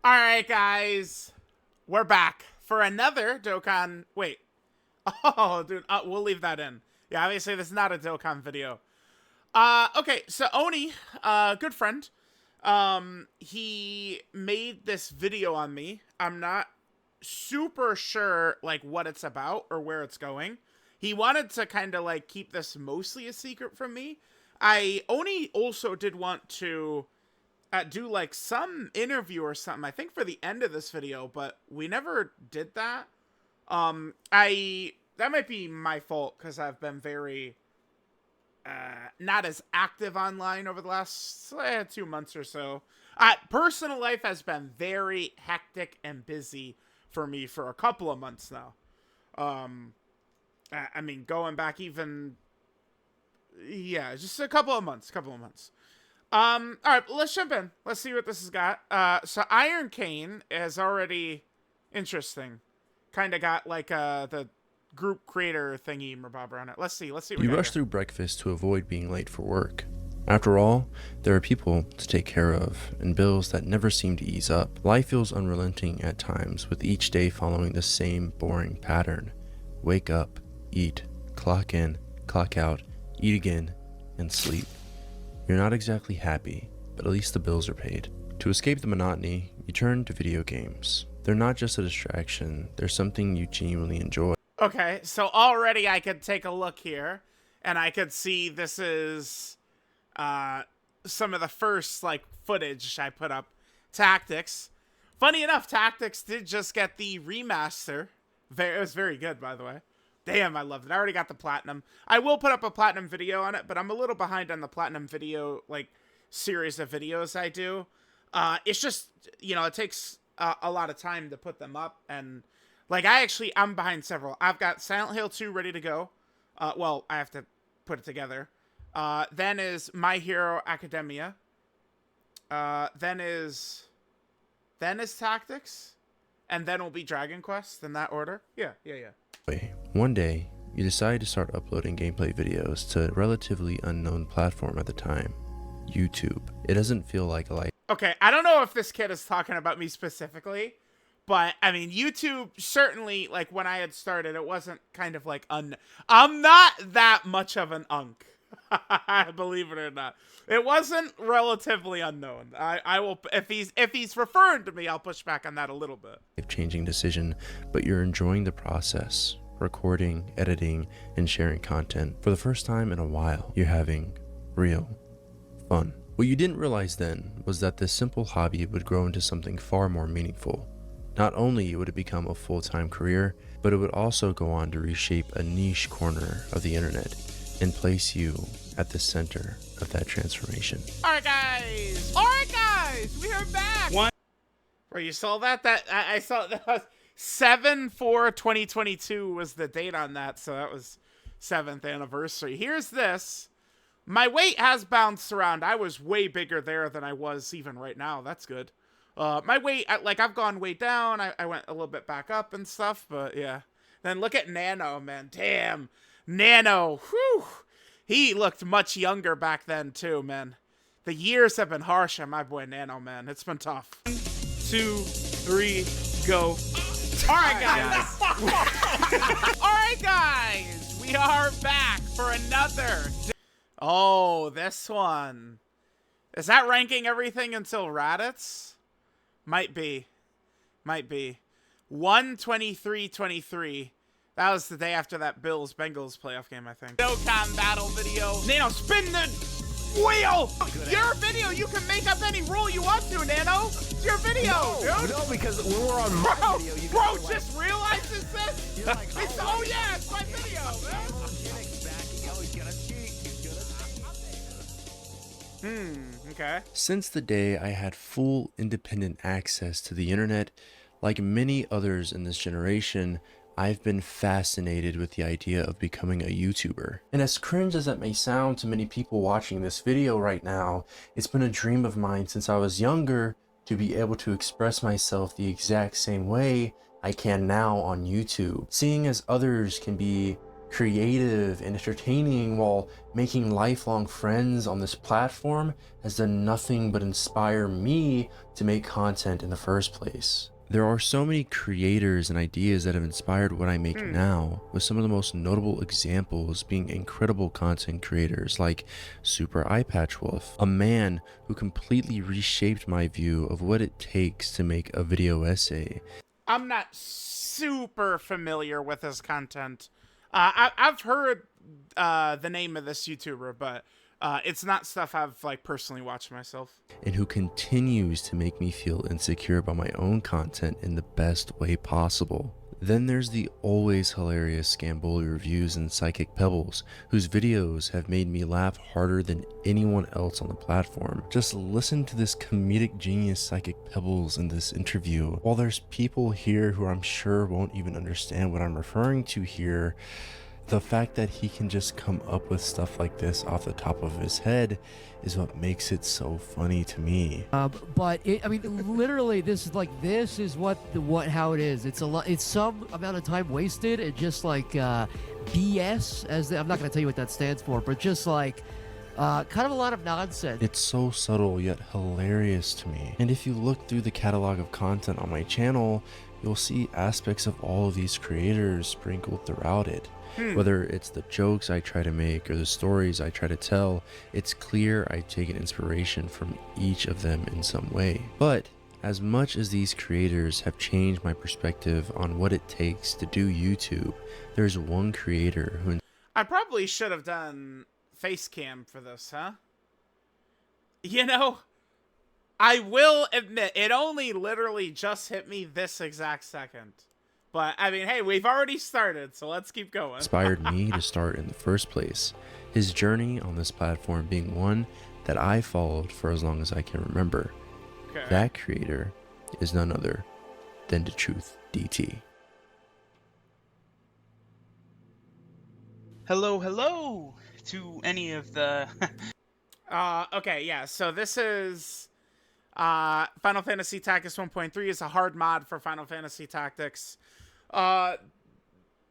All right, guys, we're back for another Dokkan. Wait, oh, dude, we'll leave that in. Yeah, obviously this is not a Dokkan video. Okay, so Oni, good friend, he made this video on me. I'm not super sure like what it's about or where it's going. He wanted to kind of like keep this mostly a secret from me. Oni also did want to do like some interview or something, I think for the end of this video, but we never did that. That might be my fault because I've been very not as active online over the last 2 months or so. Personal life has been very hectic and busy for me for a couple of months now. I mean, going back even, yeah, just a couple of months. All right, let's jump in. Let's see what this has got. So Iron Cane is already interesting. Kind of got like the group creator thingy mabobber on it. Let's see. What you rush through breakfast to avoid being late for work. After all, there are people to take care of and bills that never seem to ease up. Life feels unrelenting at times, with each day following the same boring pattern. Wake up, eat, clock in, clock out, eat again, and sleep. You're not exactly happy, but at least the bills are paid. To escape the monotony, you turn to video games. They're not just a distraction, they're something you genuinely enjoy. Okay, so already I could take a look here, and I could see this is some of the first like footage I put up. Tactics. Funny enough, Tactics did just get the remaster. It was very good, by the way. Damn, I loved it. I already got the platinum. I will put up a platinum video on it, but I'm a little behind on the platinum video, like, series of videos I do. It's just, you know, it takes a lot of time to put them up, and, like, I'm behind several. I've got Silent Hill 2 ready to go. Well, I have to put it together. Then is My Hero Academia. Then is Tactics. And then will be Dragon Quest, in that order. Yeah. One day, you decide to start uploading gameplay videos to a relatively unknown platform at the time, YouTube. It doesn't feel like a life. Okay, I don't know if this kid is talking about me specifically, but I mean, YouTube certainly, like when I had started, it wasn't kind of like I'm not that much of an unk. Believe it or not, it wasn't relatively unknown. I will, if he's referring to me, I'll push back on that a little bit. Life-changing decision, but you're enjoying the process, recording, editing, and sharing content. For the first time in a while, you're having real fun. What you didn't realize then was that this simple hobby would grow into something far more meaningful. Not only would it become a full-time career, but it would also go on to reshape a niche corner of the internet and place you at the center of that transformation. All right, guys, we are back. What? Bro, you saw that? I saw that was 7/4/2022 was the date on that, so that was 7th anniversary. Here's this. My weight has bounced around. I was way bigger there than I was even right now. That's good. My weight, I've gone way down. I went a little bit back up and stuff, but yeah. Then look at Nano, man. Damn. Nano, whew, he looked much younger back then too, man. The years have been harsh on my boy Nano, man. It's been tough. 1, 2, 3, go. All right, guys. All right, guys. We are back for another. Oh, this one. Is that ranking everything until Raditz? Might be. 1/23/23. That was the day after that Bills-Bengals playoff game, I think. Dokkan battle video. Nano, spin the wheel! Your video, you can make up any rule you want to, Nano. It's your video, dude. No, because when we're on my video, you bro, just realizes this? Like, oh yeah, it's my video, man. Okay. Since the day I had full independent access to the internet, like many others in this generation, I've been fascinated with the idea of becoming a YouTuber. And as cringe as that may sound to many people watching this video right now, it's been a dream of mine since I was younger to be able to express myself the exact same way I can now on YouTube. Seeing as others can be creative and entertaining while making lifelong friends on this platform has done nothing but inspire me to make content in the first place. There are so many creators and ideas that have inspired what I make now, with some of the most notable examples being incredible content creators like Super Eyepatchwolf, a man who completely reshaped my view of what it takes to make a video essay. I'm not super familiar with his content. I've heard the name of this YouTuber, but it's not stuff I've like personally watched myself. And who continues to make me feel insecure about my own content in the best way possible. Then there's the always hilarious Scamboli Reviews and Psychic Pebbles, whose videos have made me laugh harder than anyone else on the platform. Just listen to this comedic genius Psychic Pebbles in this interview. While there's people here who I'm sure won't even understand what I'm referring to here, the fact that he can just come up with stuff like this off the top of his head is what makes it so funny to me. But I mean, literally, this is how it is. It's a lot. It's some amount of time wasted and just like BS. I'm not gonna tell you what that stands for, but just like kind of a lot of nonsense. It's so subtle yet hilarious to me. And if you look through the catalog of content on my channel, you'll see aspects of all of these creators sprinkled throughout it. Whether it's the jokes I try to make or the stories I try to tell, it's clear I take an inspiration from each of them in some way. But as much as these creators have changed my perspective on what it takes to do YouTube, there's one creator who... I probably should have done face cam for this, huh? You know, I will admit, it only literally just hit me this exact second. But, I mean, hey, we've already started, so let's keep going. Inspired me to start in the first place. His journey on this platform being one that I followed for as long as I can remember. Okay. That creator is none other than DaTruthDT. Hello to any of the... Okay, yeah, so this is... Final Fantasy Tactics 1.3 is a hard mod for Final Fantasy Tactics.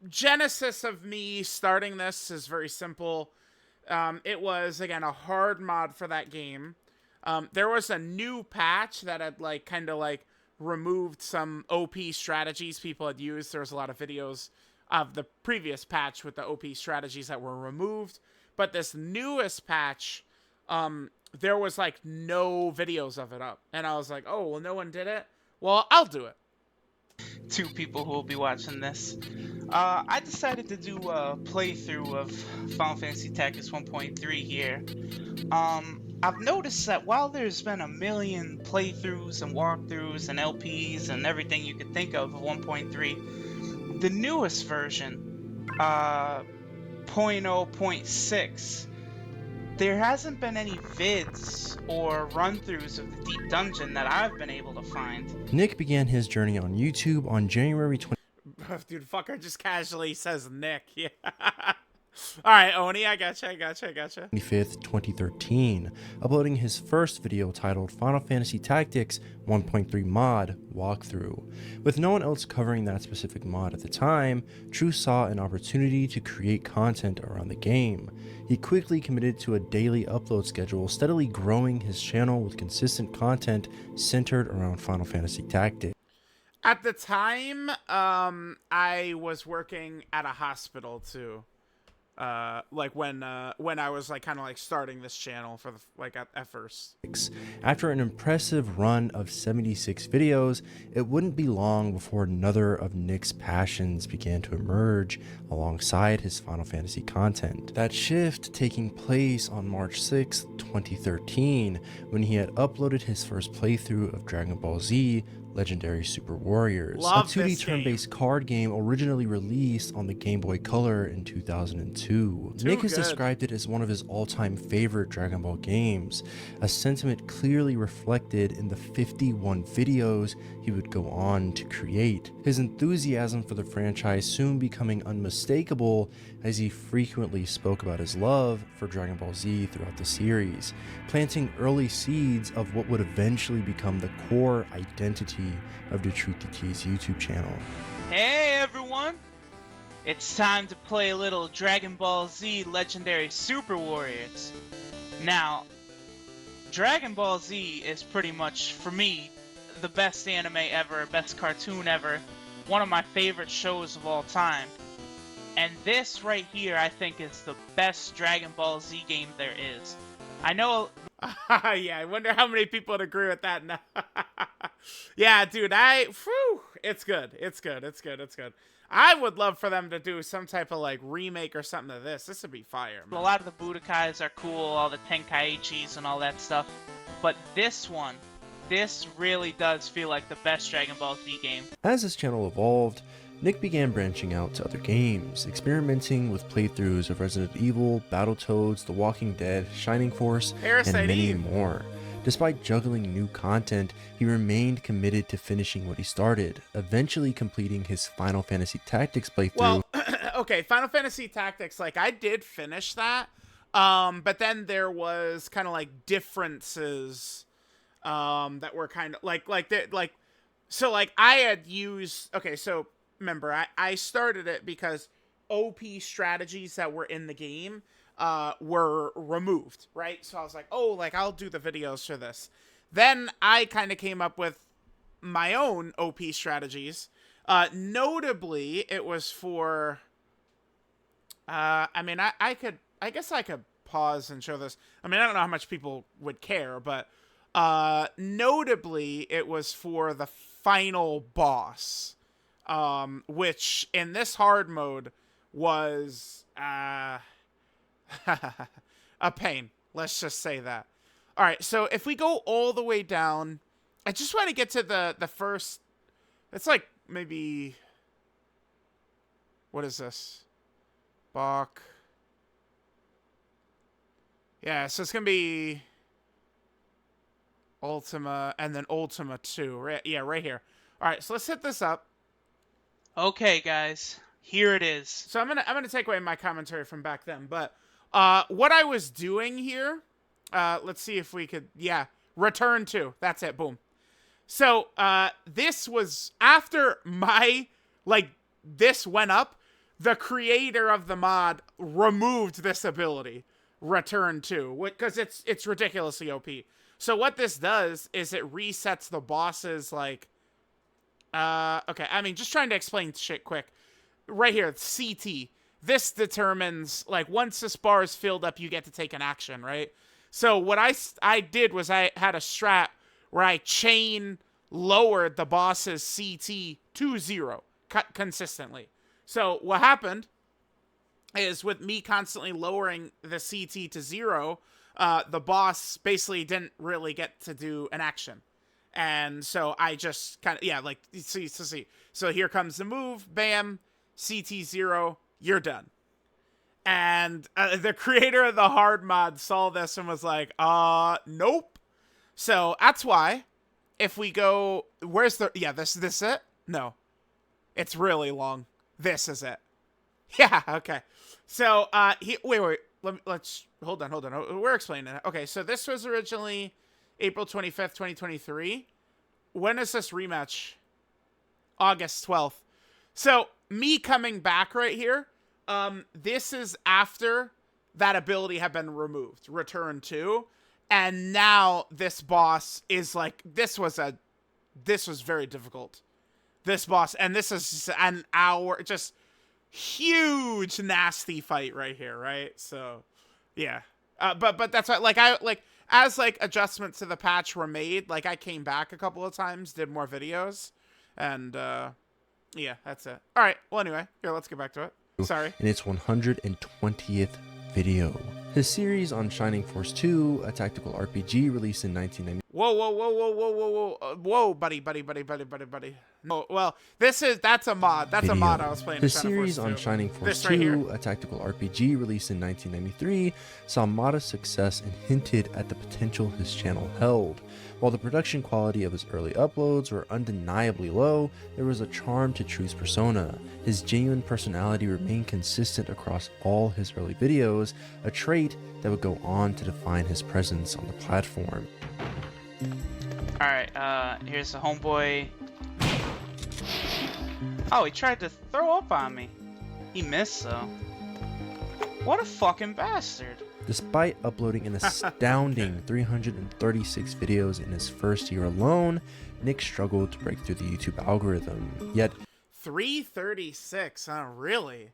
Genesis of me starting this is very simple. It was, again, a hard mod for that game. There was a new patch that had, like, kind of, like, removed some OP strategies people had used. There was a lot of videos of the previous patch with the OP strategies that were removed. But this newest patch, there was, like, no videos of it up. And I was like, oh, well, no one did it? Well, I'll do it. Two people who will be watching this. I decided to do a playthrough of Final Fantasy Tactics 1.3 here. I've noticed that while there's been a million playthroughs and walkthroughs and LPs and everything you could think of 1.3, the newest version, 0.0.6, there hasn't been any vids or run-throughs of the Deep Dungeon that I've been able to find. Nick began his journey on YouTube on January 20. Dude, fucker just casually says Nick. Yeah. Alright, Oni, I gotcha. 25th, 2013, uploading his first video titled Final Fantasy Tactics 1.3 Mod Walkthrough. With no one else covering that specific mod at the time, True saw an opportunity to create content around the game. He quickly committed to a daily upload schedule, steadily growing his channel with consistent content centered around Final Fantasy Tactics. At the time, I was working at a hospital too. Like when I was like kind of like starting this channel for the at first. After an impressive run of 76 videos, it wouldn't be long before another of Nick's passions began to emerge alongside his Final Fantasy content. That shift taking place on March 6, 2013, when he had uploaded his first playthrough of Dragon Ball Z Legendary Super Warriors, Love a 2D this turn-based card game originally released on the Game Boy Color in 2002. Nick has described it as one of his all-time favorite Dragon Ball games, a sentiment clearly reflected in the 51 videos he would go on to create. His enthusiasm for the franchise soon becoming unmistakable as he frequently spoke about his love for Dragon Ball Z throughout the series, planting early seeds of what would eventually become the core identity of DaTruthDT's YouTube channel. Hey everyone! It's time to play a little Dragon Ball Z Legendary Super Warriors. Now, Dragon Ball Z is pretty much, for me, the best anime ever, best cartoon ever, one of my favorite shows of all time. And this right here, I think, is the best Dragon Ball Z game there is. I know... Yeah, I wonder how many people would agree with that now. Yeah, dude, it's good. It's good. It's good. It's good. I would love for them to do some type of, like, remake or something of this. This would be fire, man. A lot of the Budokais are cool, all the Tenkaichis and all that stuff. But this one, this really does feel like the best Dragon Ball Z game. As his channel evolved, Nick began branching out to other games, experimenting with playthroughs of Resident Evil, Battletoads, The Walking Dead, Shining Force, Parasite and many Eve. more. Despite juggling new content, he remained committed to finishing what he started, eventually completing his Final Fantasy Tactics playthrough. Well, okay, Final Fantasy Tactics, like, I did finish that, but then there was kind of, like, differences, that were kind of, so, like, I had used, okay, so, remember, I started it because OP strategies that were in the game were removed, right? So I was like, oh, like, I'll do the videos for this. Then I kind of came up with my own OP strategies. Notably, it was for... I mean, I guess I could pause and show this. I mean, I don't know how much people would care, but notably, it was for the final boss. Which in this hard mode was a pain. Let's just say that. All right, so if we go all the way down, I just want to get to the first. It's like maybe. What is this? Bach. Yeah, so it's gonna be Ultima and then Ultima 2. Right? Yeah, right here. All right, so let's hit this up. Okay, guys, here it is. So I'm gonna take away my commentary from back then, but what I was doing here, let's see if we could, yeah, return to. That's it. Boom. So this was after my this went up. The creator of the mod removed this ability, return to, because it's ridiculously OP. So what this does is it resets the bosses okay, I mean, just trying to explain shit quick. Right here, CT. This determines, like, once this bar is filled up, you get to take an action, right? So what I did was I had a strat where I chain lowered the boss's CT to 0 consistently. So what happened is with me constantly lowering the CT to 0, the boss basically didn't really get to do an action. And so I just kind of, yeah, like, see. So here comes the move, bam, CT 0, you're done. And the creator of the hard mod saw this and was like, nope. So that's why, if we go, where's the, yeah, this it? No. It's really long. This is it. Yeah, okay. So, wait, let's, hold on. We're explaining it. Okay, so this was originally April 25th, 2023. When is this rematch? August 12th. So, me coming back right here, this is after that ability had been removed, return to, and now this boss is like, this was very difficult. This boss, and this is just an hour, just huge nasty fight right here, right? So, yeah. But that's why, as adjustments to the patch were made, I came back a couple of times, did more videos, and yeah, that's it. All right. Well, anyway, here, let's get back to it. Sorry. In its 120th video. His series on Shining Force 2, a tactical RPG released in 1990. Whoa, buddy. No, well, that's a mod. That's a mod I was playing. His series on Shining Force 2, a tactical RPG released in 1993, saw modest success and hinted at the potential his channel held. While the production quality of his early uploads were undeniably low, there was a charm to True's persona. His genuine personality remained consistent across all his early videos, a trait that would go on to define his presence on the platform. Alright, here's the homeboy. Oh, he tried to throw up on me. He missed, though. What a fucking bastard. Despite uploading an astounding 336 videos in his first year alone, Nick struggled to break through the YouTube algorithm. Yet, 336, really?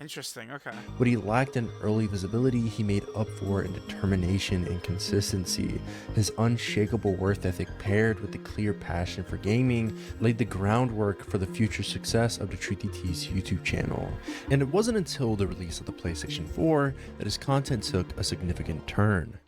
Interesting, okay. what he lacked in early visibility, he made up for in determination and consistency. His unshakable work ethic paired with the clear passion for gaming laid the groundwork for the future success of DaTruthDT's YouTube channel. And it wasn't until the release of the PlayStation 4 that his content took a significant turn.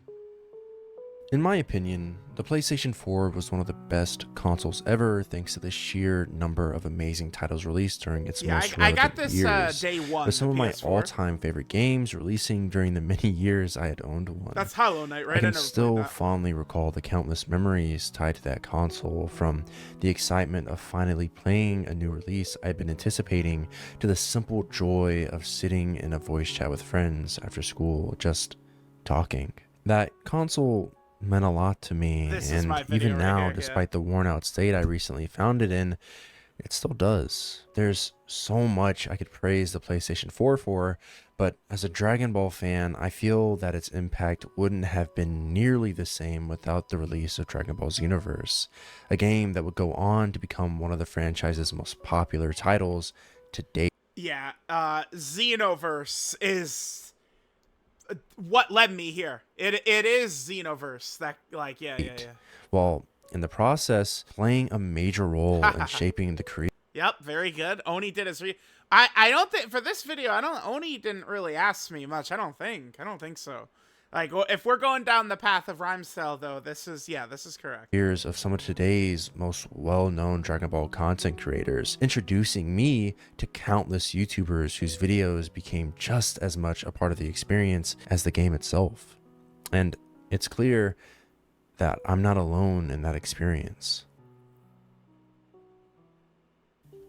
In my opinion, the PlayStation 4 was one of the best consoles ever thanks to the sheer number of amazing titles released during its most I relevant got this years. day one. With some of my PS4. all-time favorite games releasing during the many years I had owned one. That's Hollow Knight, right? I can never still played that. fondly recall the countless memories tied to that console, from the excitement of finally playing a new release I had been anticipating to the simple joy of sitting in a voice chat with friends after school, just talking. That console meant a lot to me, This is and my video even right now, here, yeah. despite the worn out state I recently found it in, it still does. There's so much I could praise the PlayStation 4 for, but as a Dragon Ball fan, I feel that its impact wouldn't have been nearly the same without the release of Dragon Ball Xenoverse, a game that would go on to become one of the franchise's most popular titles to date. Yeah, Xenoverse is what led me here. It is Xenoverse that, like, yeah. While in the process, playing a major role in shaping the creation Yep, very good. Oni did his I don't think for this video, Oni didn't really ask me much. I don't think so. Like, if we're going down the path of rhyme style, though, this is correct. years of some of today's most well-known Dragon Ball content creators, introducing me to countless YouTubers whose videos became just as much a part of the experience as the game itself. And it's clear that I'm not alone in that experience.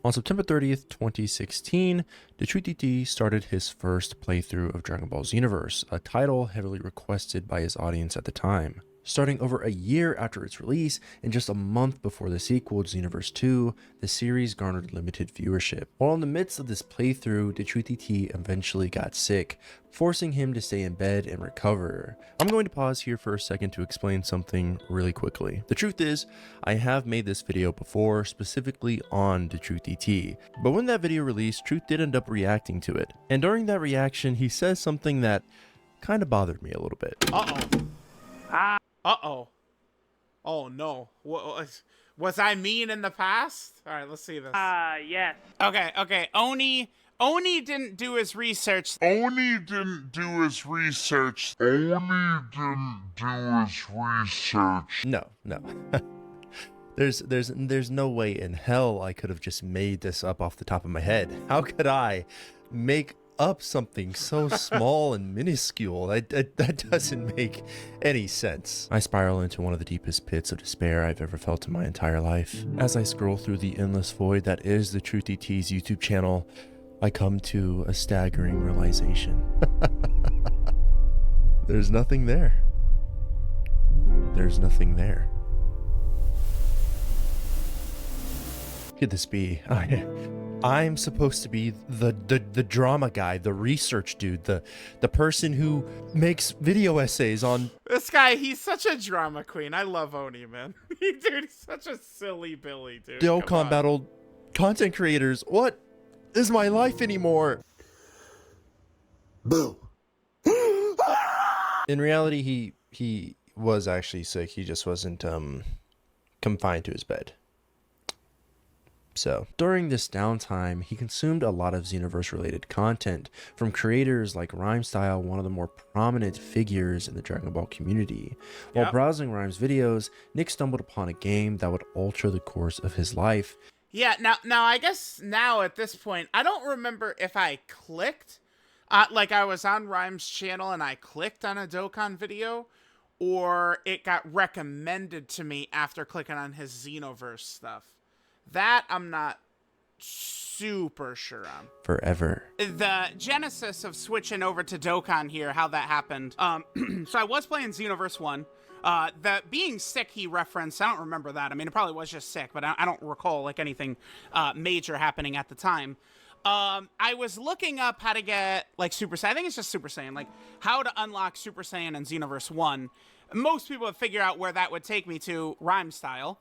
On September 30th, 2016, DaTruthDT started his first playthrough of Dragon Ball Xenoverse, a title heavily requested by his audience at the time. Starting over a year after its release, and just a month before the sequel, Xenoverse 2, the series garnered limited viewership. While in the midst of this playthrough, DaTruthDT eventually got sick, forcing him to stay in bed and recover. I'm going to pause here for a second to explain something really quickly. The truth is, I have made this video before, specifically on DaTruthDT, but when that video released, Truth did end up reacting to it. And during that reaction, he says something that kind of bothered me a little bit. Uh-oh. Oh, no. Was I mean in the past? All right, let's see this. Yes. Okay. Oni didn't do his research. No. There's no way in hell I could have just made this up off the top of my head. How could I make up something so small and minuscule? That doesn't make any sense. I spiral into one of the deepest pits of despair I've ever felt in my entire life. As I scroll through the endless void that is DaTruthDT's YouTube channel, I come to a staggering realization. There's nothing there. There's nothing there. Could this be? I'm supposed to be the drama guy, the research dude, the person who makes video essays on. This guy, he's such a drama queen. I love Oni, man. Dude, he's such a silly Billy, dude. Dokkan Come on. battle content creators. What is my life anymore? Boo. In reality, he was actually sick. He just wasn't confined to his bed. So, during this downtime, he consumed a lot of Xenoverse-related content from creators like Rhymestyle, one of the more prominent figures in the Dragon Ball community. While Yep. browsing Rhyme's videos, Nick stumbled upon a game that would alter the course of his life. Yeah, now I guess now at this point, I don't remember if I clicked, like I was on Rhyme's channel and I clicked on a Dokkan video, or it got recommended to me after clicking on his Xenoverse stuff. That I'm not super sure on. Forever. The genesis of switching over to Dokkan here, how that happened. So I was playing Xenoverse 1. The being sick he referenced, I don't remember that. I mean, it probably was just sick, but I don't recall like anything major happening at the time. I was looking up how to get like Super Saiyan. I think it's just Super Saiyan, like how to unlock Super Saiyan in Xenoverse 1. Most people would figure out where that would take me to, Rhyme style.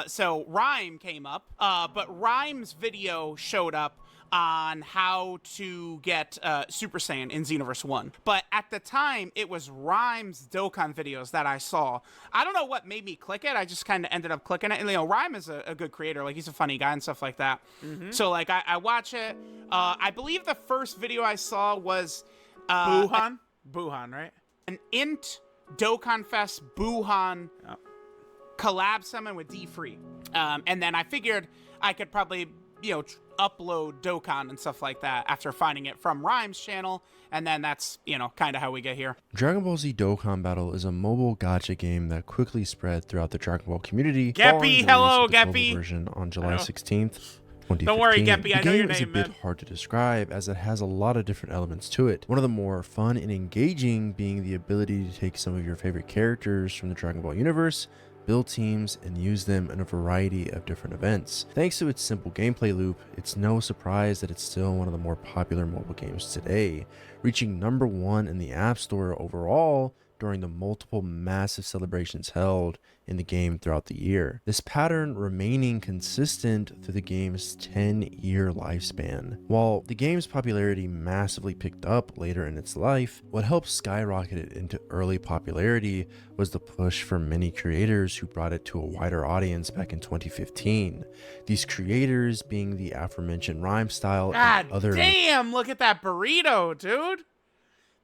So Rhyme came up, but Rhyme's video showed up on how to get Super Saiyan in Xenoverse 1. But at the time, it was Rhyme's Dokkan videos that I saw. I don't know what made me click it. I just kind of ended up clicking it. And, you know, Rhyme is a good creator. Like, he's a funny guy and stuff like that. So, like, I watch it. I believe the first video I saw was... Buhan? Buhan, right? An Int Dokkan Fest Buhan collab summon with D-Free. And then I figured I could probably... upload Dokkan and stuff like that after finding it from Rhyme's channel, and then that's, kind of how we get here. Dragon Ball Z Dokkan Battle is a mobile gacha game that quickly spread throughout the Dragon Ball community. Geppy, hello, Geppy. Version on July 16th. 2015. Don't worry, Geppy, I know your name, The game is a bit hard to describe as it has a lot of different elements to it. One of the more fun and engaging being the ability to take some of your favorite characters from the Dragon Ball universe, build teams, and use them in a variety of different events. Thanks to its simple gameplay loop, it's no surprise that it's still one of the more popular mobile games today, reaching #1 in the App Store overall during the multiple massive celebrations held in the game throughout the year. This pattern remaining consistent through the game's 10-year lifespan. While the game's popularity massively picked up later in its life, what helped skyrocket it into early popularity was the push from many creators who brought it to a wider audience back in 2015. These creators being the aforementioned Rhyme Style God and other... damn, look at that burrito, dude.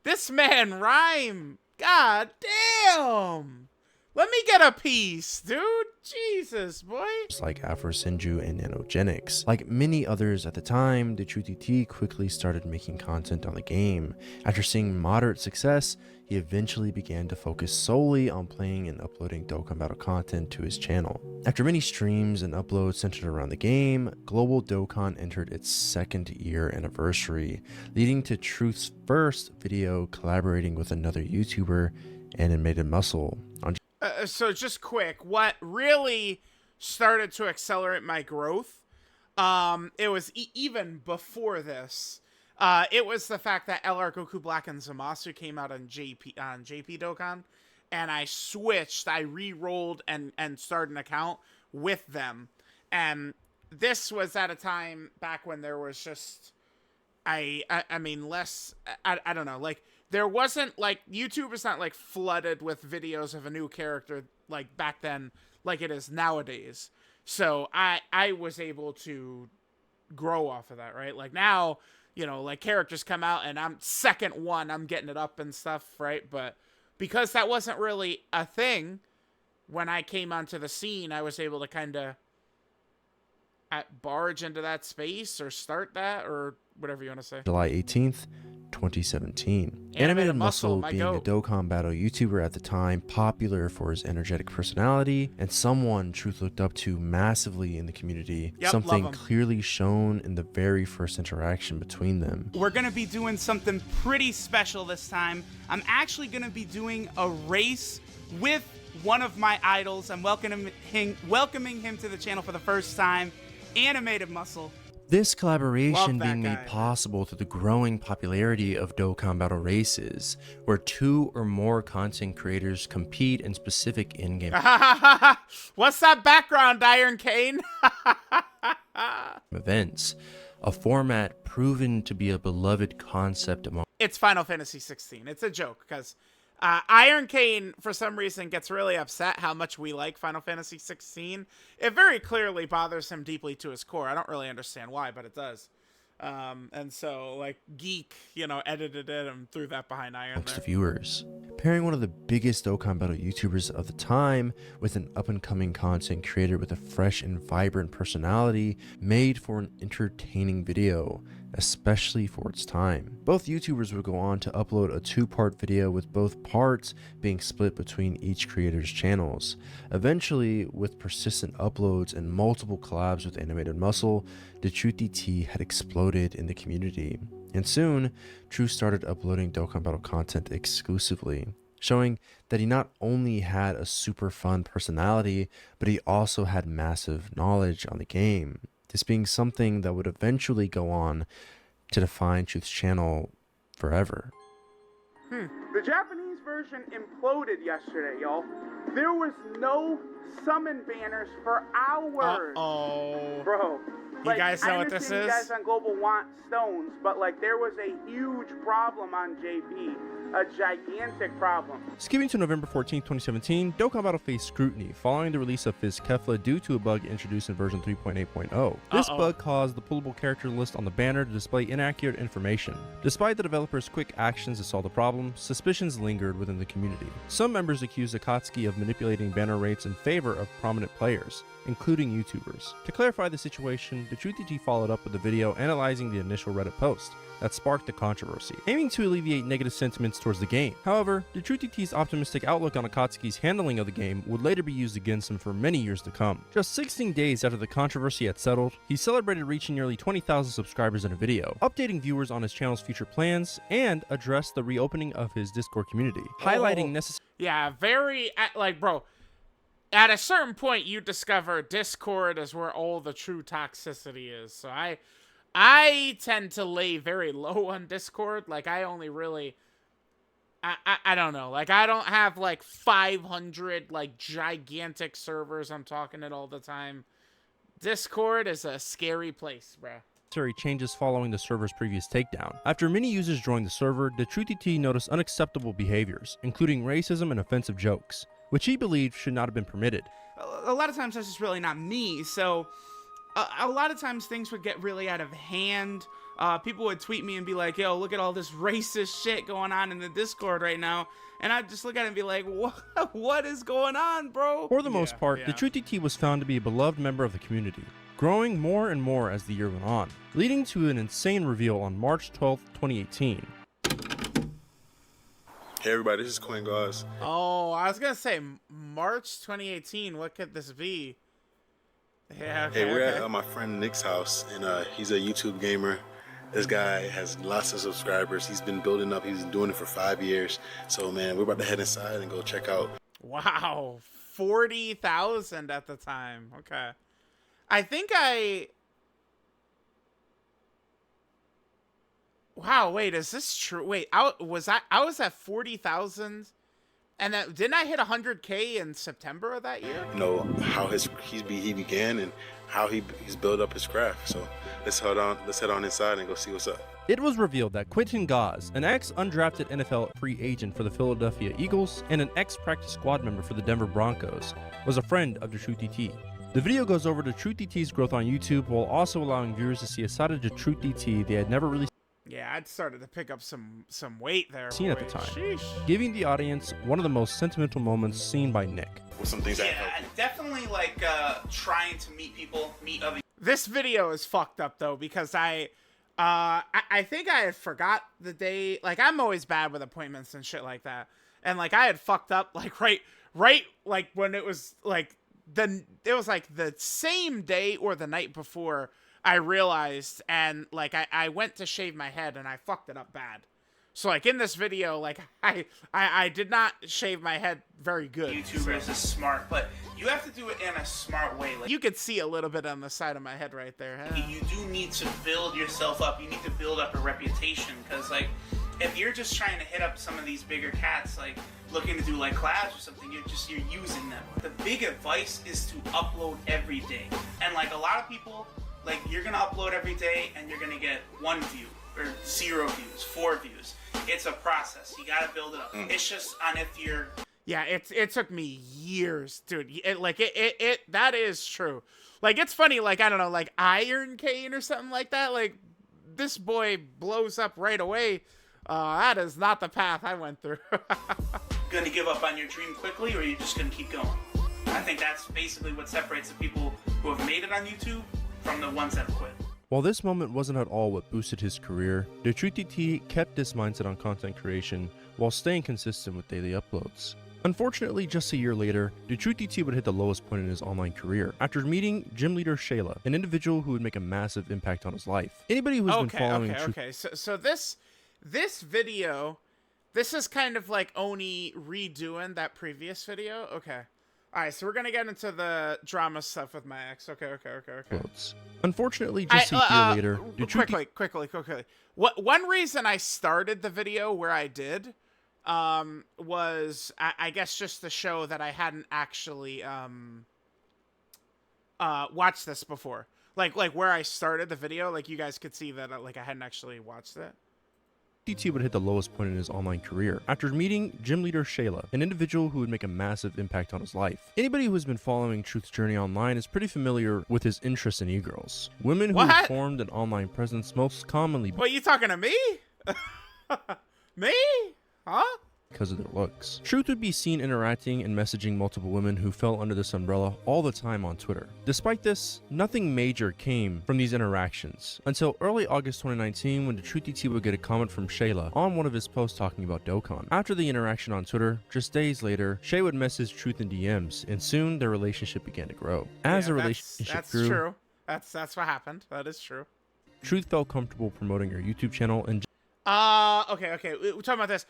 This man Rhyme. God damn. Let me get a piece, dude. Jesus, boy. Like Afro Senju and Nanogenics. Like many others at the time, DaTruthDT quickly started making content on the game. After seeing moderate success, he eventually began to focus solely on playing and uploading Dokkan Battle content to his channel. After many streams and uploads centered around the game, Global Dokkan entered its 2nd year anniversary, leading to Truth's first video collaborating with another YouTuber, Animated Muscle, on so just quick, what really started to accelerate my growth, it was even before this, it was the fact that LR Goku Black and Zamasu came out on JP Dokkan, and I switched, I re-rolled and started an account with them, and this was at a time back when there was just, I mean, less, I don't know, like, there wasn't, like, YouTube is not, like, flooded with videos of a new character, like, back then, like it is nowadays. So, I was able to grow off of that, right? Like, now, like, characters come out, and I'm second one, I'm getting it up and stuff, right? But because that wasn't really a thing, when I came onto the scene, I was able to kind of barge into that space, or start that, or whatever you want to say. July 18th, 2017. Animated Muscle, being a Dokkan Battle YouTuber at the time, popular for his energetic personality, and someone Truth looked up to massively in the community, something clearly shown in the very first interaction between them. We're going to be doing something pretty special this time. I'm actually going to be doing a race with one of my idols. I'm welcoming him to the channel for the first time, Animated Muscle. This collaboration being made possible through the growing popularity of Dokkan Battle races, where 2 or more content creators compete in specific in-game What's that background, Iron Kane? events, a format proven to be a beloved concept among... It's Final Fantasy 16. It's a joke, because Iron Kane, for some reason, gets really upset how much we like Final Fantasy 16. It very clearly bothers him deeply to his core. I don't really understand why, but it does. And so, like, Geek, edited it and threw that behind Iron there. The viewers. Pairing one of the biggest Dokkan Battle YouTubers of the time with an up-and-coming content creator with a fresh and vibrant personality made for an entertaining video, especially for its time. Both YouTubers would go on to upload a 2-part video with both parts being split between each creator's channels. Eventually, with persistent uploads and multiple collabs with Animated Muscle, DaTruthDT had exploded in the community. And soon, Truth started uploading Dokkan Battle content exclusively, showing that he not only had a super fun personality, but he also had massive knowledge on the game. this being something that would eventually go on to define Truth's channel forever. The Japanese version imploded yesterday, y'all. There was no summon banners for hours. Uh-oh. Bro. You guys know what this I understand is? you guys on Global want stones, but like there was a huge problem on JP. A gigantic problem. Skipping to November 14, 2017, Dokkan Battle faced scrutiny following the release of Fizz Kefla due to a bug introduced in version 3.8.0. This bug caused the pullable character list on the banner to display inaccurate information. Despite the developer's quick actions to solve the problem, suspicions lingered within the community. Some members accused Akatsuki of manipulating banner rates in favor of prominent players, including YouTubers. To clarify the situation, DaTruthDT followed up with a video analyzing the initial Reddit post that sparked the controversy, aiming to alleviate negative sentiments towards the game. However, DaTruthDT's optimistic outlook on Akatsuki's handling of the game would later be used against him for many years to come. Just 16 days after the controversy had settled, he celebrated reaching nearly 20,000 subscribers in a video, updating viewers on his channel's future plans, and addressed the reopening of his Discord community, highlighting necessary... Yeah, very, like, bro, at a certain point you discover Discord is where all the true toxicity is. So I tend to lay very low on Discord. Like, I only really, I don't know. Like, I don't have, like, 500, like, gigantic servers I'm talking it all the time. Discord is a scary place, bruh. Changes following the server's previous takedown. After many users joined the server, DaTruthDT noticed unacceptable behaviors, including racism and offensive jokes, which he believed should not have been permitted. A lot of times that's just really not me, so a lot of times things would get really out of hand. People would tweet me and be like, yo, look at all this racist shit going on in the Discord right now. And I'd just look at it and be like, what is going on, bro? For the most part, DaTruthDT was found to be a beloved member of the community, growing more and more as the year went on, leading to an insane reveal on March 12, 2018. Hey everybody, this is Quinn Gauze. Oh, I was gonna say March 2018. What could this be? Yeah. Okay, Hey, we're at my friend Nick's house, and he's a YouTube gamer. This guy has lots of subscribers. He's been building up. He's been doing it for 5 years. So man, we're about to head inside and go check out. Wow, 40,000 at the time. Okay, I think Wow, wait, is this true? Wait, I was at 40,000, and that didn't I hit 100K in September of that year? You know how he began and how he's built up his craft. So let's head on inside and go see what's up. It was revealed that Quentin Gauze, an ex-undrafted NFL free agent for the Philadelphia Eagles and an ex-practice squad member for the Denver Broncos, was a friend of DaTruthDT. The video goes over DaTruthDT's growth on YouTube while also allowing viewers to see a side of DaTruthDT they had never really Yeah, I'd started to pick up some weight there. seen at the time, Sheesh. giving the audience one of the most sentimental moments seen by Nick. With some things that Yeah, help. definitely like trying to meet other. This video is fucked up though because I think I had forgot the day. Like, I'm always bad with appointments and shit like that, and like I had fucked up like right like when it was like the same day or the night before I realized, and like I went to shave my head and I fucked it up bad. So like in this video, like I did not shave my head very good. YouTubers is smart, but you have to do it in a smart way. Like, You could see a little bit on the side of my head right there. Huh? you do need to build yourself up. You need to build up a reputation, because like if you're just trying to hit up some of these bigger cats, like looking to do like collabs or something, you're using them. The big advice is to upload every day, and like a lot of people, like you're gonna upload every day and you're gonna get 1 view or 0 views, 4 views. It's a process. You gotta build it up. It's just on if you're. Yeah, it took me years, dude. That is true. Like, it's funny, like, I don't know, like Iron Cane or something like that. Like, this boy blows up right away. That is not the path I went through. Gonna give up on your dream quickly, or are you just gonna keep going? I think that's basically what separates the people who have made it on YouTube from the ones that have quit. While this moment wasn't at all what boosted his career, DaTruthDT kept this mindset on content creation while staying consistent with daily uploads. Unfortunately, just a year later, DaTruthDT would hit the lowest point in his online career after meeting gym leader Shayla, an individual who would make a massive impact on his life. Anybody who's been following Okay. So this video, this is kind of like Oni redoing that previous video. Okay. All right, so we're gonna get into the drama stuff with my ex. Okay. quotes. Unfortunately, just a year later, Quickly. One reason I started the video where I did, was I guess just to show that I hadn't actually watched this before. Like where I started the video, like you guys could see that like I hadn't actually watched it. DT would hit the lowest point in his online career after meeting gym leader Shayla, an individual who would make a massive impact on his life. Anybody who has been following Truth's journey online is pretty familiar with his interest in e-girls. Women who have formed an online presence most commonly What, you talking to me? Me? Huh? because of their looks. Truth would be seen interacting and messaging multiple women who fell under this umbrella all the time on Twitter. Despite this, nothing major came from these interactions until early August 2019 when DaTruthDT would get a comment from Shayla on one of his posts talking about Dokkan. After the interaction on Twitter, just days later, Shay would message Truth in DMs, and soon their relationship began to grow. As the relationship grew, true. That's what happened. That is true. Truth felt comfortable promoting her YouTube channel and Okay. We're talking about this.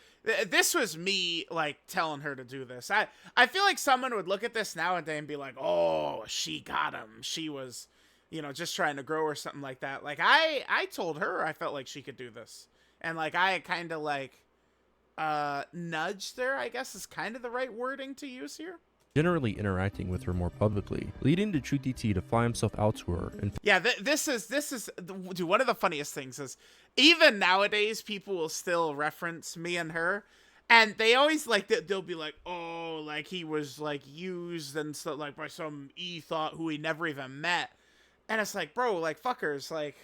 This was me, like, telling her to do this. I feel like someone would look at this nowadays and be like, oh, she got him. She was, just trying to grow or something like that. Like, I told her I felt like she could do this. And, like, I kind of, like, nudged her, I guess is kind of the right wording to use here. generally interacting with her more publicly, leading DaTruthDT to fly himself out to her and Yeah, this is dude, one of the funniest things is even nowadays people will still reference me and her, and they always like they'll be like, oh, like he was like used and stuff, like by some e-thought who he never even met. And it's like, bro, like fuckers, like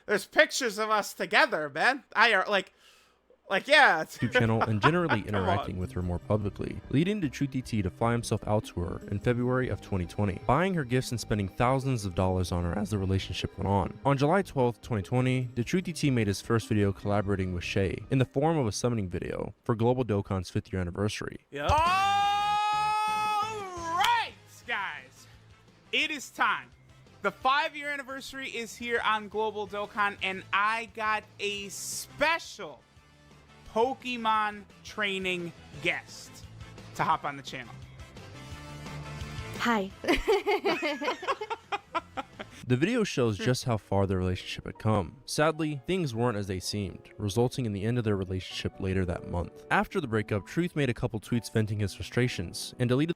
there's pictures of us together, man. Yeah, it's YouTube channel and generally interacting with her more publicly, leading DaTruthDT to fly himself out to her in February of 2020, buying her gifts and spending thousands of dollars on her as the relationship went on. On July 12th, 2020, DaTruthDT made his first video collaborating with Shay in the form of a summoning video for Global Dokkan's 5th year anniversary. Yep. All right, guys, it is time. The 5-year anniversary is here on Global Dokkan, and I got a special Pokemon training guest to hop on the channel. Hi. The video shows just how far their relationship had come. Sadly, things weren't as they seemed, resulting in the end of their relationship later that month. After the breakup, Truth made a couple tweets venting his frustrations and deleted.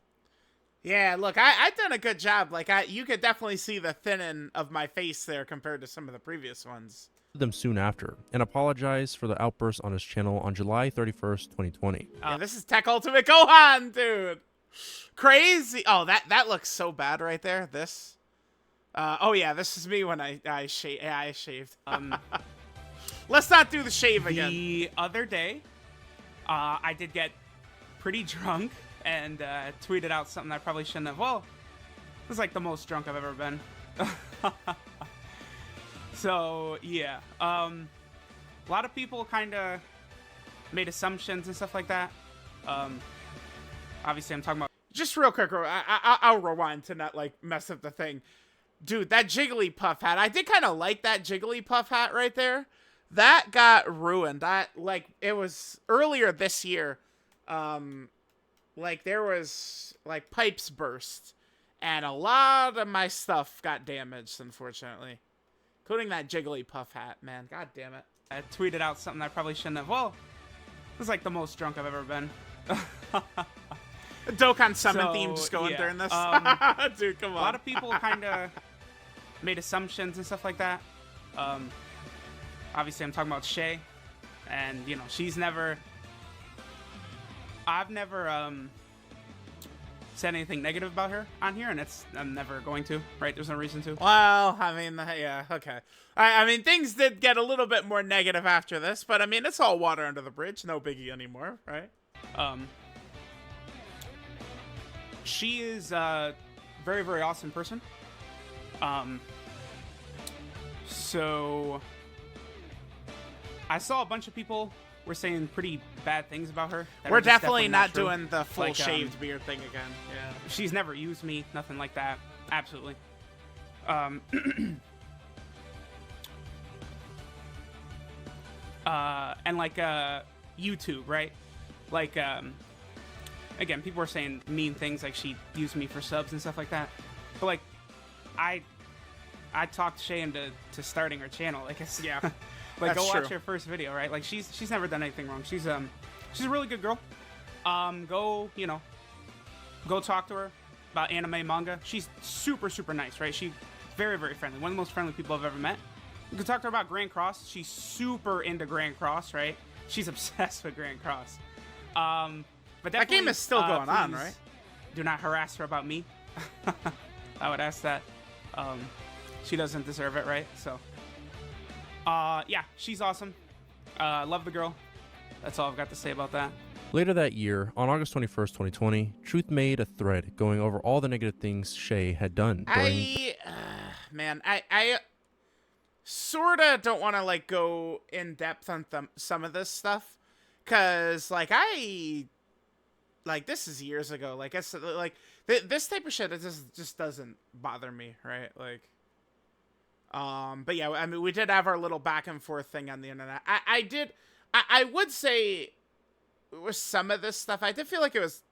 Yeah, look, I've done a good job. Like, you could definitely see the thinning of my face there compared to some of the previous ones. Them soon after and apologized for the outburst on his channel on July 31st, 2020. Yeah, this is Tech Ultimate Gohan, dude. Crazy. Oh, that looks so bad right there. This. Oh yeah, this is me when I shaved. Let's not do the shave again. The other day, I did get pretty drunk and tweeted out something I probably shouldn't have. Well, it was like the most drunk I've ever been. So, yeah. A lot of people kind of made assumptions and stuff like that. Obviously, I'm talking about... Just real quick, I'll rewind to not, like, mess up the thing. Dude, that Jigglypuff hat. I did kind of like that Jigglypuff hat right there. That got ruined. It was earlier this year. Like, there was, like, pipes burst. And a lot of my stuff got damaged, unfortunately. Including that Jigglypuff hat, man. God damn it. I tweeted out something I probably shouldn't have. Well, it was like the most drunk I've ever been. Dokkan summon theme just going during this. Dude, come on. A lot of people kind of made assumptions and stuff like that. Obviously, I'm talking about Shay. And, she's never... I've never said anything negative about her on here, and I'm never going to, right? There's no reason to. Well, I mean, yeah, okay. I mean, things did get a little bit more negative after this, but I mean, it's all water under the bridge. No biggie anymore, right? She is a very, very awesome person. So I saw a bunch of people were saying pretty bad things about her. We're definitely not doing the full shaved beard thing again. Yeah. She's never used me, nothing like that. Absolutely. And like YouTube, right? Like again, people were saying mean things, like she used me for subs and stuff like that. But like, I talked Shay into starting her channel. Like, it's, Yeah, like, that's go watch true. her first video, right? Like, she's never done anything wrong. She's a really good girl. Go talk to her about anime, manga. She's super, super nice, right? She very, very friendly. One of the most friendly people I've ever met. You can talk to her about Grand Cross. She's super into Grand Cross, right? She's obsessed with Grand Cross. But That game is still going on, please right? Do not harass her about me. I would ask that. She doesn't deserve it, right? So, yeah, she's awesome. Love the girl. That's all I've got to say about that. Later that year, on August 21st, 2020, Truth made a thread going over all the negative things Shay had done during I sorta don't want to like go in depth on some of this stuff, cause like this is years ago. Like it's like this type of shit, it just doesn't bother me, right? Like, but yeah, I mean, we did have our little back and forth thing on the internet. I would say with some of this stuff, I did feel like it was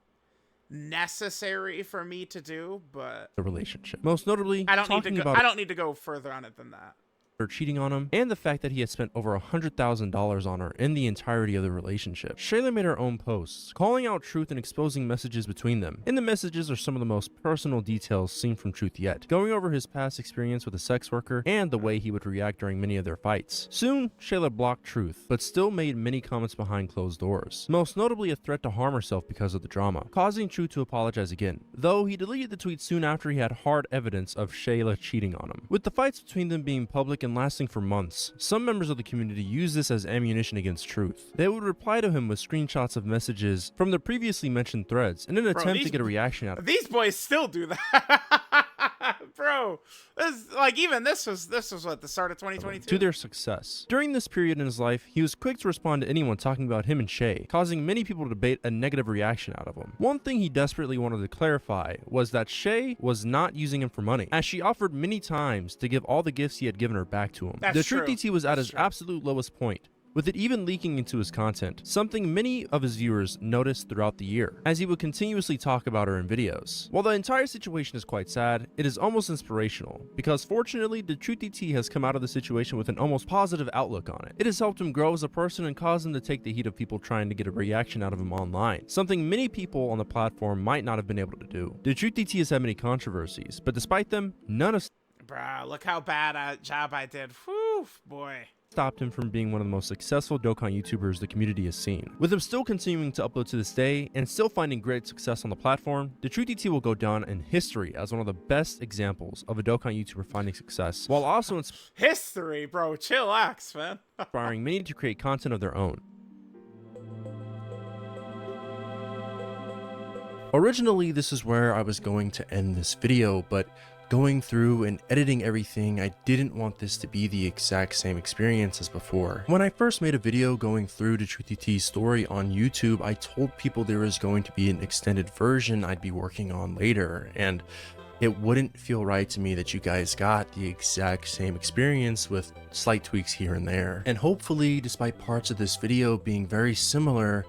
necessary for me to do, but the relationship. Most notably, I don't talking need to go. about I don't need to go further on it than that. her cheating on him, and the fact that he had spent over $100,000 on her in the entirety of the relationship. Shayla made her own posts, calling out Truth and exposing messages between them. In the messages are some of the most personal details seen from Truth yet, going over his past experience with a sex worker and the way he would react during many of their fights. Soon, Shayla blocked Truth, but still made many comments behind closed doors, most notably a threat to harm herself because of the drama, causing Truth to apologize again, though he deleted the tweet soon after he had hard evidence of Shayla cheating on him. With the fights between them being public and lasting for months, some members of the community used this as ammunition against Truth. They would reply to him with screenshots of messages from the previously mentioned threads in an attempt to get a reaction out of him. These boys still do that. Bro, this was what, the start of 2022? To their success. During this period in his life, he was quick to respond to anyone talking about him and Shay, causing many people to debate a negative reaction out of him. One thing he desperately wanted to clarify was that Shay was not using him for money, as she offered many times to give all the gifts he had given her back to him. That's true. DaTruthDT was at That's his true. absolute lowest point, with it even leaking into his content, something many of his viewers noticed throughout the year, as he would continuously talk about her in videos. While the entire situation is quite sad, it is almost inspirational, because fortunately, DaTruthDT has come out of the situation with an almost positive outlook on it. It has helped him grow as a person and caused him to take the heat of people trying to get a reaction out of him online, something many people on the platform might not have been able to do. DaTruthDT has had many controversies, but despite them, none have Bruh, look how bad a job I did. Whew, boy. stopped him from being one of the most successful Dokkan YouTubers the community has seen. With him still continuing to upload to this day and still finding great success on the platform, DaTruthDT will go down in history as one of the best examples of a Dokkan YouTuber finding success, while also History, bro. Chillax, man. inspiring many to create content of their own. Originally, this is where I was going to end this video, but going through and editing everything, I didn't want this to be the exact same experience as before. When I first made a video going through DaTruthDT's story on YouTube, I told people there was going to be an extended version I'd be working on later, and it wouldn't feel right to me that you guys got the exact same experience with slight tweaks here and there. And hopefully, despite parts of this video being very similar,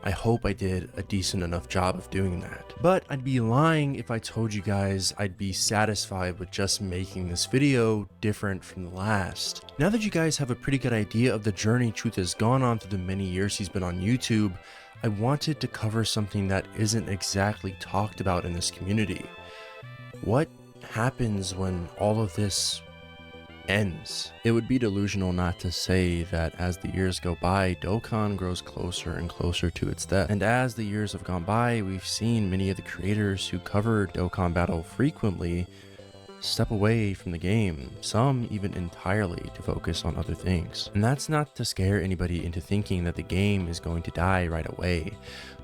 I hope I did a decent enough job of doing that. But I'd be lying if I told you guys I'd be satisfied with just making this video different from the last. Now that you guys have a pretty good idea of the journey Truth has gone on through the many years he's been on YouTube, I wanted to cover something that isn't exactly talked about in this community. What happens when all of this ends? It would be delusional not to say that as the years go by, Dokkan grows closer and closer to its death. And as the years have gone by, we've seen many of the creators who covered Dokkan Battle frequently step away from the game, some even entirely to focus on other things. And that's not to scare anybody into thinking that the game is going to die right away.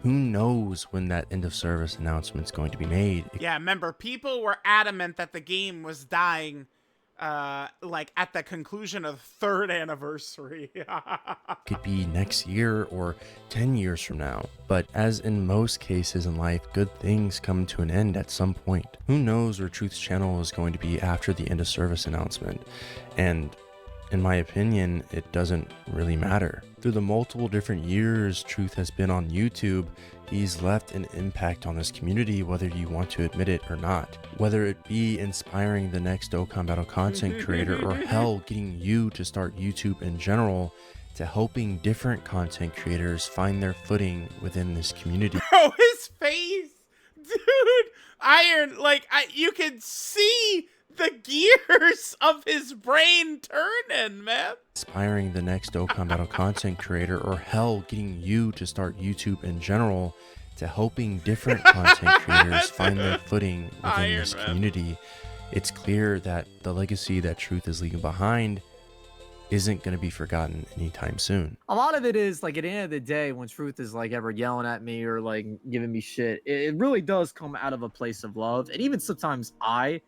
Who knows when that end of service announcement is going to be made? It Yeah, remember, people were adamant that the game was dying like at the conclusion of the 3rd anniversary. could be next year or 10 years from now. But as in most cases in life, good things come to an end at some point. Who knows where Truth's channel is going to be after the end of service announcement? And In my opinion, it doesn't really matter. Through the multiple different years Truth has been on YouTube, he's left an impact on this community, whether you want to admit it or not. Whether it be inspiring the next Dokkan Battle content creator, or hell, getting you to start YouTube in general, to helping different content creators find their footing within this community. Bro, his face, dude, Iron, like, you can see the gears of his brain turning, man. Inspiring the next Dokkan Battle content creator, or hell, getting you to start YouTube in general, to helping different content creators find their footing within this community. It's clear that the legacy that Truth is leaving behind isn't going to be forgotten anytime soon. A lot of it is like, at the end of the day, when Truth is like ever yelling at me or like giving me shit, it really does come out of a place of love. And even sometimes I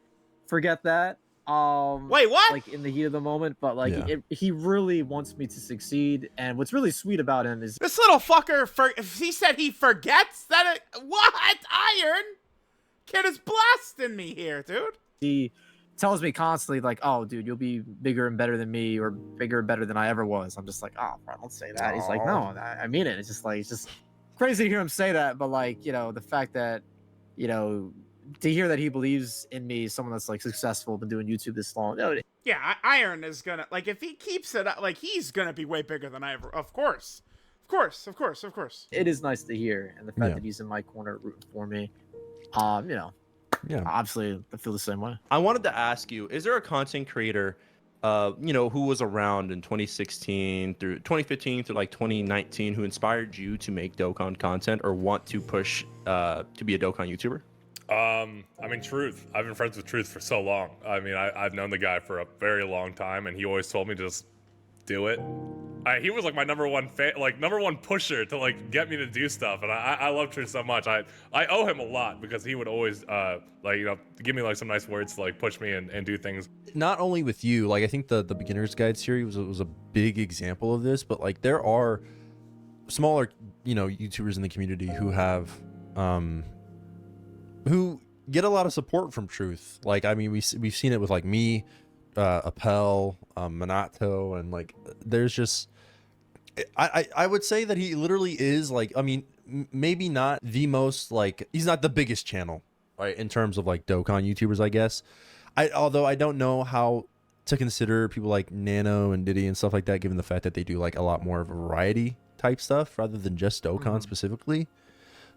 forget that. Wait, what? Like in the heat of the moment, but like Yeah. he really wants me to succeed. And what's really sweet about him is This little fucker, he said he forgets that what? Iron? Kid is blasting me here, dude. he tells me constantly like, oh dude, you'll be bigger and better than me, or bigger and better than I ever was. I'm just like, oh bro, don't say that. He's like, no, I mean it. It's just like, it's just crazy to hear him say that. But like, you know, the fact that, you know, to hear that he believes in me, someone that's like successful, been doing YouTube this long. Yeah, Iron is gonna, like, if he keeps it up, like, he's gonna be way bigger than I ever. Of course. It is nice to hear, and the fact Yeah. that he's in my corner rooting for me, you know, Yeah. obviously I feel the same way. I wanted to ask you, is there a content creator, you know, who was around in 2016 through 2015 through like 2019 who inspired you to make Dokkan content or want to push to be a Dokkan YouTuber? I mean, Truth. I've been friends with Truth for so long. I mean, I've known the guy for a very long time, and he always told me to just do it. He was like my number one pusher to like get me to do stuff, and I love Truth so much. I owe him a lot because he would always like, you know, give me like some nice words to like push me and do things. Not only with you, like I think the beginner's guide series was a big example of this, but like there are smaller, you know, YouTubers in the community who have who get a lot of support from Truth. Like, I mean, we've seen it with like me, Appel, Minato, and like there's just I would say that he literally is like, I mean, maybe not the most, like, he's not the biggest channel, right, in terms of like Dokkan YouTubers, I guess. Although I don't know how to consider people like Nano and Diddy and stuff like that, given the fact that they do like a lot more variety type stuff rather than just Dokkan specifically.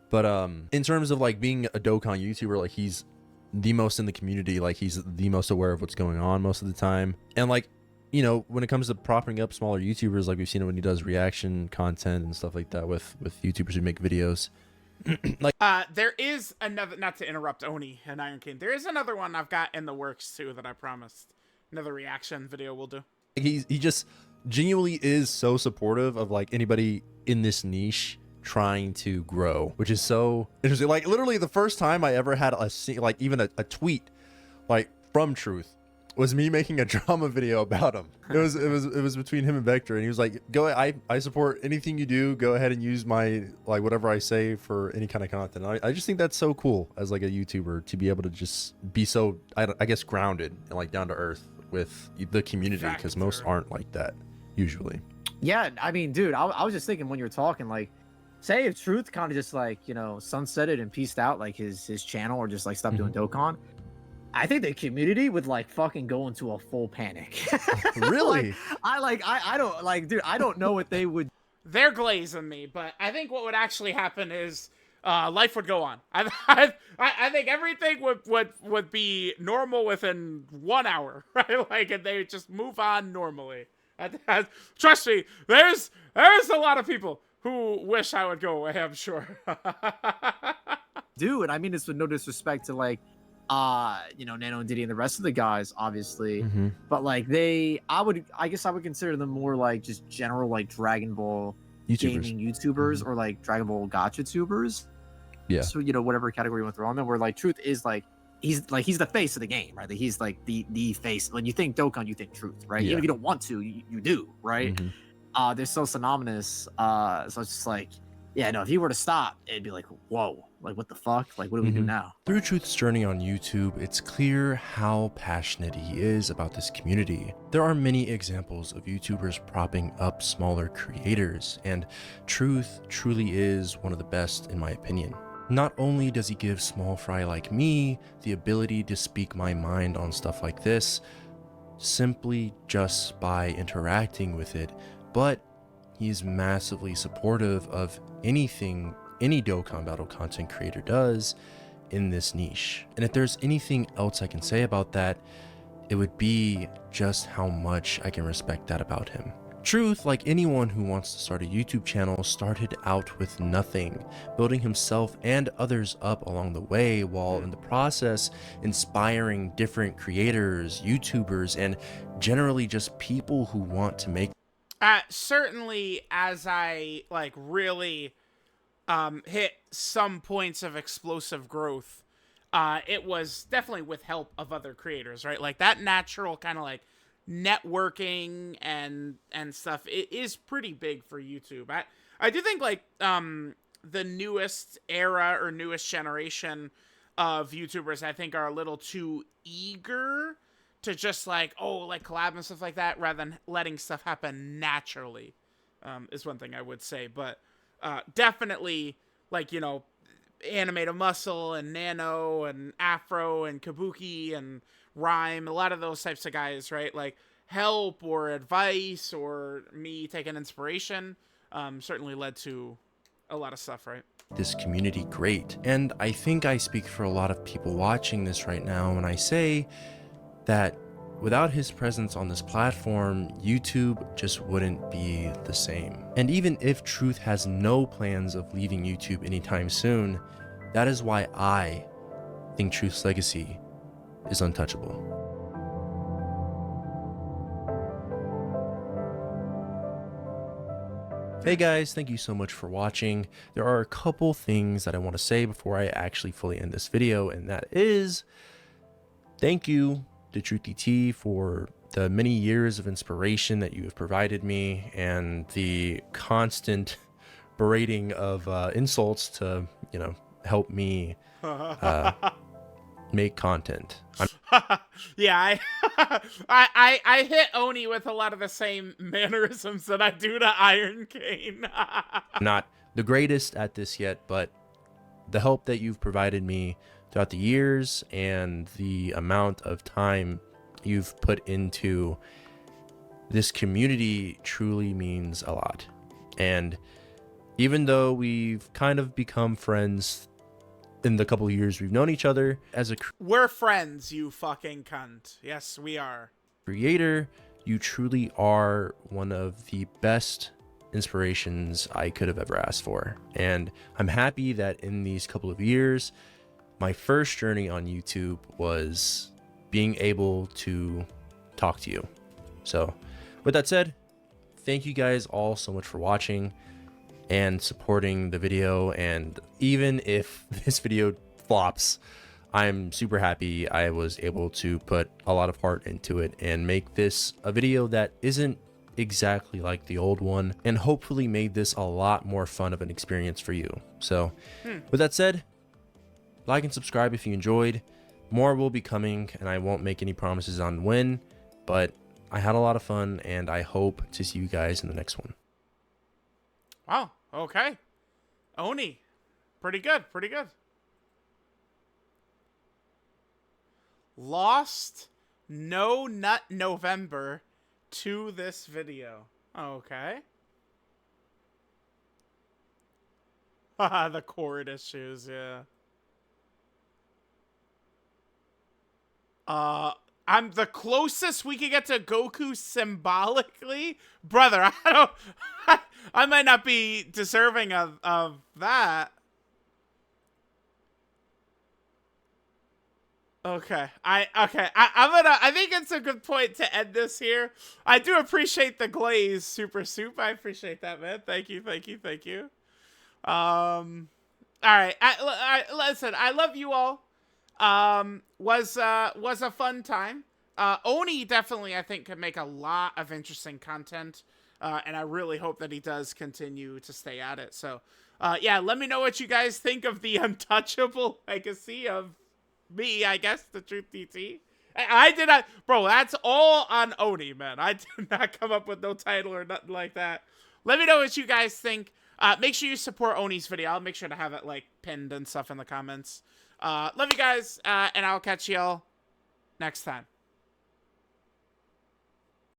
But in terms of like being a Dokkan YouTuber, like he's the most in the community, like he's the most aware of what's going on most of the time. And like, you know, when it comes to propping up smaller YouTubers, like we've seen it when he does reaction content and stuff like that with YouTubers who make videos. Like there is another, not to interrupt Oni and Iron King, there is another one I've got in the works too that I promised. Another reaction video we'll do. he just genuinely is so supportive of like anybody in this niche trying to grow, which is so interesting. Like literally the first time I ever had like even a tweet like from Truth was me making a drama video about him. It was between him and Vector, and he was like, go, I support anything you do, go ahead and use my, like, whatever I say for any kind of content. I just think that's so cool as like a YouTuber to be able to just be so, I guess, grounded and like down to earth with the community, because most aren't like that usually. Yeah, I mean, dude, I was just thinking when you were talking, like, say if Truth kind of just like, you know, sunsetted and pieced out like his channel, or just like stopped doing Dokkan, I think the community would like fucking go into a full panic. Really? I don't like, dude, I don't know what they would. They're glazing me, but I think what would actually happen is life would go on. I think everything would be normal within 1 hour, right? Like, and they would just move on normally. Trust me, there's a lot of people who wish I would go away, I'm sure. Dude, I mean, it's with no disrespect to like, you know, Nano and Diddy and the rest of the guys, obviously, but like I guess I would consider them more like just general like Dragon Ball gaming YouTubers, or like Dragon Ball gacha tubers. Yeah. So, you know, whatever category you want to throw on them, where like Truth is like, he's the face of the game, right? Like, he's like the face. When you think Dokkan, you think Truth, right? Yeah. Even if you don't want to, you do, right? They're so synonymous. So it's just like, yeah, no, if he were to stop, it'd be like, whoa, like what the fuck? Like, what do we do now? Through Truth's journey on YouTube, it's clear how passionate he is about this community. There are many examples of YouTubers propping up smaller creators, and Truth truly is one of the best in my opinion. Not only does he give small fry like me the ability to speak my mind on stuff like this, simply just by interacting with it, but he is massively supportive of anything any Dokkan Battle content creator does in this niche. And if there's anything else I can say about that, it would be just how much I can respect that about him. Truth, like anyone who wants to start a YouTube channel, started out with nothing, building himself and others up along the way, while in the process inspiring different creators, YouTubers, and generally just people who want to make certainly as I like really hit some points of explosive growth, it was definitely with help of other creators, right? Like that natural kind of like networking and stuff, it is pretty big for YouTube. I do think like the newest era or newest generation of YouTubers, I think, are a little too eager to just like, oh, like collab and stuff like that, rather than letting stuff happen naturally, is one thing I would say. But definitely, like, you know, Animated Muscle and Nano and Afro and Kabuki and Rhyme, a lot of those types of guys, right? Like help or advice or me taking inspiration certainly led to a lot of stuff, right? this community great. And I think I speak for a lot of people watching this right now when I say that without his presence on this platform, YouTube just wouldn't be the same. And even if Truth has no plans of leaving YouTube anytime soon, that is why I think Truth's legacy is untouchable. Hey guys, thank you so much for watching. There are a couple things that I want to say before I actually fully end this video, and that is thank you DaTruthDT for the many years of inspiration that you have provided me and the constant berating of insults to, you know, help me make content. Yeah, I hit Oni with a lot of the same mannerisms that I do to Iron Cane. I'm not the greatest at this yet, but the help that you've provided me throughout the years and the amount of time you've put into this community truly means a lot. And even though we've kind of become friends in the couple of years we've known each other, as a we're friends, you fucking cunt. Yes, we are. creator, you truly are one of the best inspirations I could have ever asked for. And I'm happy that in these couple of years, my first journey on YouTube was being able to talk to you. So with that said, thank you guys all so much for watching and supporting the video. And even if this video flops, I'm super happy I was able to put a lot of heart into it and make this a video that isn't exactly like the old one, and hopefully made this a lot more fun of an experience for you. So with that said, like and subscribe if you enjoyed. More will be coming, and I won't make any promises on when, but I had a lot of fun, and I hope to see you guys in the next one. Wow, okay. Oni. Pretty good, pretty good. Lost No Nut November to this video. Okay. Haha, the chord issues, yeah. I'm the closest we could get to Goku symbolically? Brother, I don't... I might not be deserving of that. Okay. I think it's a good point to end this here. I do appreciate the glaze, Super Soup. I appreciate that, man. Thank you. All right. Listen, I love you all. Was a fun time. Oni definitely, I think, could make a lot of interesting content. And I really hope that he does continue to stay at it. So, Yeah, let me know what you guys think of the untouchable legacy of me, I guess, DaTruthDT. I did not, bro, that's all on Oni, man. I did not come up with no title or nothing like that. Let me know what you guys think. Make sure you support Oni's video. I'll make sure to have it, like, pinned and stuff in the comments. Love you guys, and I'll catch y'all next time.